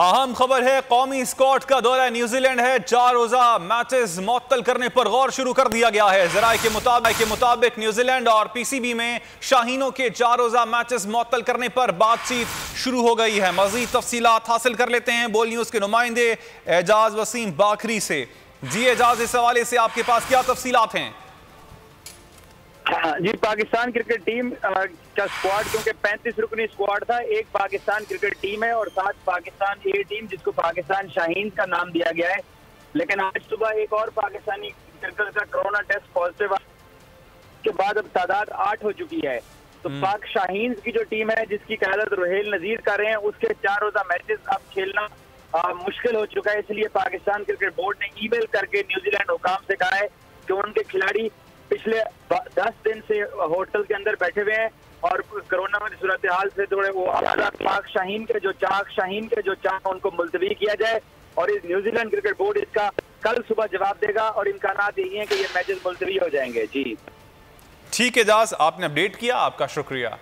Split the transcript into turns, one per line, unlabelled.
अहम खबर है, कौमी स्क्वाड का दौरा न्यूजीलैंड है। 4 रोजा मैचेस मुअत्तल करने पर गौर शुरू कर दिया गया है। जराए के मुताबिक न्यूजीलैंड और पीसीबी में शाहीनों के 4 रोजा मैचेस मुअत्तल करने पर बातचीत शुरू हो गई है। मजीद तफसीलात हासिल कर लेते हैं बोल न्यूज के नुमाइंदे एजाज वसीम बाखरी से। जी एजाज, इस हवाले से आपके पास क्या तफसीलात हैं?
जी, पाकिस्तान क्रिकेट टीम का स्क्वाड, क्योंकि 35 रुकनी स्क्वाड था, एक पाकिस्तान क्रिकेट टीम है और 7 पाकिस्तान ए टीम, जिसको पाकिस्तान शाहीन का नाम दिया गया है। लेकिन आज सुबह एक और पाकिस्तानी क्रिकेटर का कोरोना टेस्ट पॉजिटिव के बाद अब तादाद 8 हो चुकी है। तो पाक शाहीन की जो टीम है, जिसकी क़यादत रुहेल नजीर कर रहे हैं, उसके 4 रोजा मैचेस अब खेलना मुश्किल हो चुका है। इसलिए पाकिस्तान क्रिकेट बोर्ड ने ईमेल करके न्यूजीलैंड हुकाम से कहा है कि उनके खिलाड़ी पिछले 10 दिन से होटल के अंदर बैठे हुए हैं और कोरोना में सूरत हाल से थोड़े वो पाक शाहीन के जो चाक उनको मुलतवी किया जाए। और इस न्यूजीलैंड क्रिकेट बोर्ड इसका कल सुबह जवाब देगा और इम्कानात यही है कि ये मैचेस मुलतवी हो जाएंगे। जी
ठीक है एजाज, आपने अपडेट किया, आपका शुक्रिया।